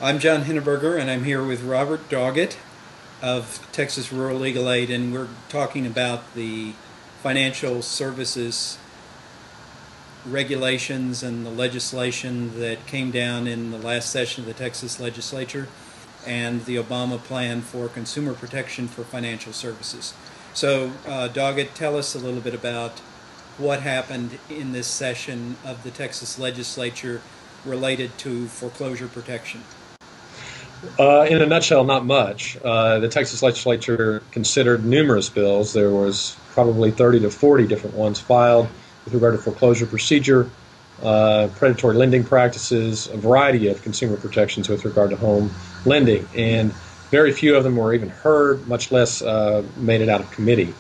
I'm John Henneberger, and I'm here with Robert Doggett of Texas Rural Legal Aid, and we're talking about the financial services regulations and the legislation that came down in the last session of the Texas Legislature and the Obama plan for consumer protection for financial services. So, Doggett, tell us a little bit about what happened in this session of the Texas Legislature related to foreclosure protection. In a nutshell, not much. The Texas Legislature considered numerous bills. There was probably 30 to 40 different ones filed with regard to foreclosure procedure, predatory lending practices, a variety of consumer protections with regard to home lending, and very few of them were even heard, much less made it out of committee.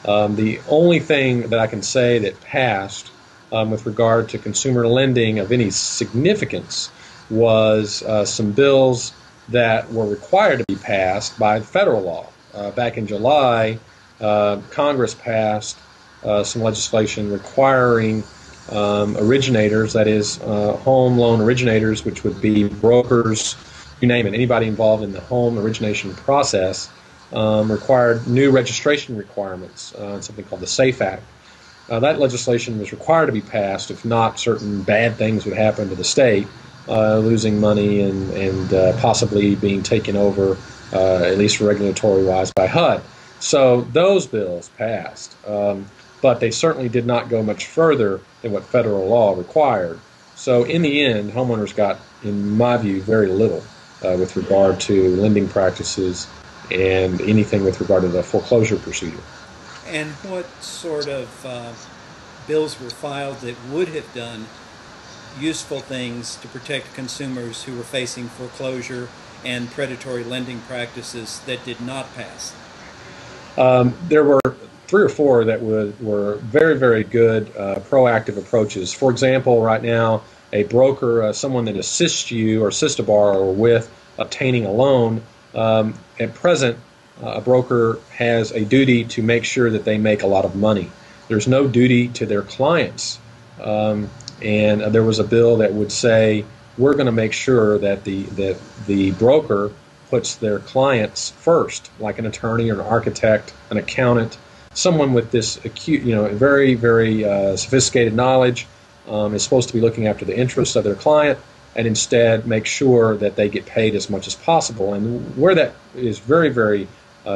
The only thing that I can say that passed with regard to consumer lending of any significance was some bills that were required to be passed by federal law. Back in July, Congress passed some legislation requiring originators, that is, home loan originators, which would be brokers, you name it, anybody involved in the home origination process, required new registration requirements, something called the SAFE Act. That legislation was required to be passed. If not, certain bad things would happen to the state, losing money and possibly being taken over, at least regulatory-wise, by HUD. So those bills passed, but they certainly did not go much further than what federal law required. So in the end, homeowners got, in my view, very little with regard to lending practices and anything with regard to the foreclosure procedure. And what sort of bills were filed that would have done useful things to protect consumers who were facing foreclosure and predatory lending practices that did not pass? There were three or four that were very, very good proactive approaches. For example, right now, a broker, someone that assists you or assists a borrower with obtaining a loan, at present, a broker has a duty to make sure that they make a lot of money. There's no duty to their clients. And there was a bill that would say we're going to make sure that the broker puts their clients first, like an attorney or an architect, an accountant, someone with this acute, very, very sophisticated knowledge is supposed to be looking after the interests of their client and instead make sure that they get paid as much as possible. And where that is very, very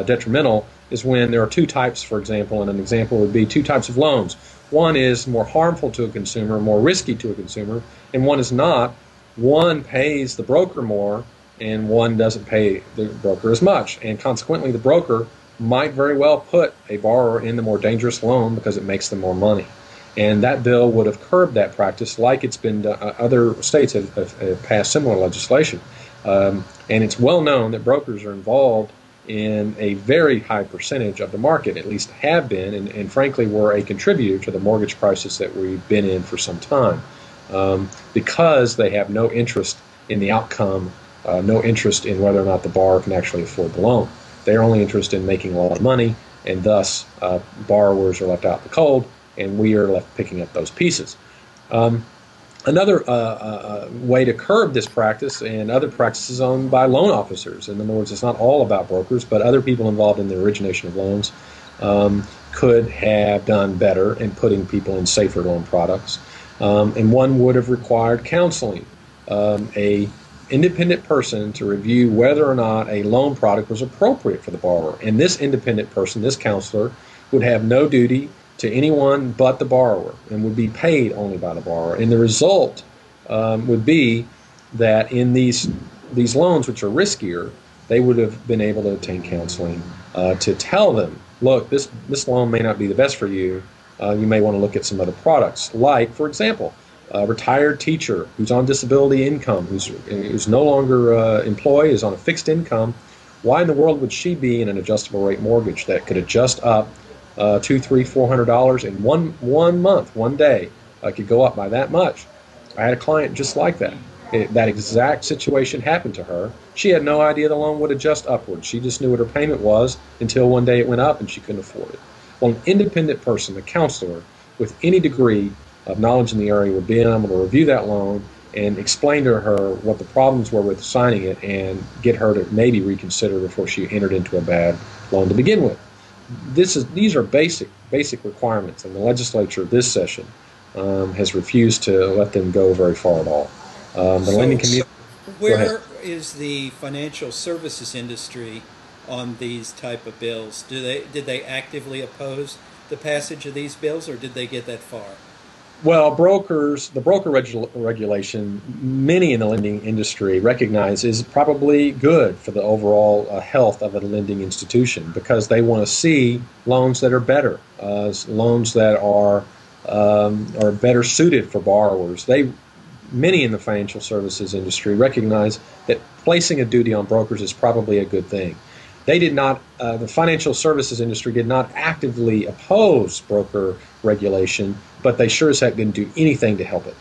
detrimental is when there are two types, for example, and an example would be two types of loans. One is more harmful to a consumer, more risky to a consumer, and one is not. One pays the broker more, and one doesn't pay the broker as much. And consequently, the broker might very well put a borrower in the more dangerous loan because it makes them more money. And that bill would have curbed that practice like it's been done. Other states have passed similar legislation. And it's well known that brokers are involved in a very high percentage of the market, at least have been, and frankly were a contributor to the mortgage crisis that we've been in for some time, because they have no interest in the outcome, no interest in whether or not the borrower can actually afford the loan. They're only interested in making a lot of money, and thus borrowers are left out in the cold, and we are left picking up those pieces. Another way to curb this practice and other practices owned by loan officers. In other words, it's not all about brokers, but other people involved in the origination of loans could have done better in putting people in safer loan products. And one would have required counseling, a independent person to review whether or not a loan product was appropriate for the borrower. And this independent person, this counselor, would have no duty to anyone but the borrower and would be paid only by the borrower. And the result would be that in these loans, which are riskier, they would have been able to obtain counseling to tell them, look, this loan may not be the best for you. You may want to look at some other products, like, for example, a retired teacher who's on disability income, who's no longer employed, is on a fixed income. Why in the world would she be in an adjustable rate mortgage that could adjust up $200, $300, $400 in one month, one day? Could go up by that much. I had a client just like that. That exact situation happened to her. She had no idea the loan would adjust upward. She just knew what her payment was until one day it went up and she couldn't afford it. Well, an independent person, a counselor with any degree of knowledge in the area, would be able to review that loan and explain to her what the problems were with signing it and get her to maybe reconsider before she entered into a bad loan to begin with. These are basic requirements, and the legislature this session has refused to let them go very far at all. The lending community. Where is the financial services industry on these type of bills? Did they actively oppose the passage of these bills, or did they get that far? Well, the broker regulation, many in the lending industry recognize is probably good for the overall health of a lending institution, because they want to see loans that are better, loans that are better suited for borrowers. Many in the financial services industry recognize that placing a duty on brokers is probably a good thing. They did not, the financial services industry did not actively oppose broker regulation, but they sure as heck didn't do anything to help it.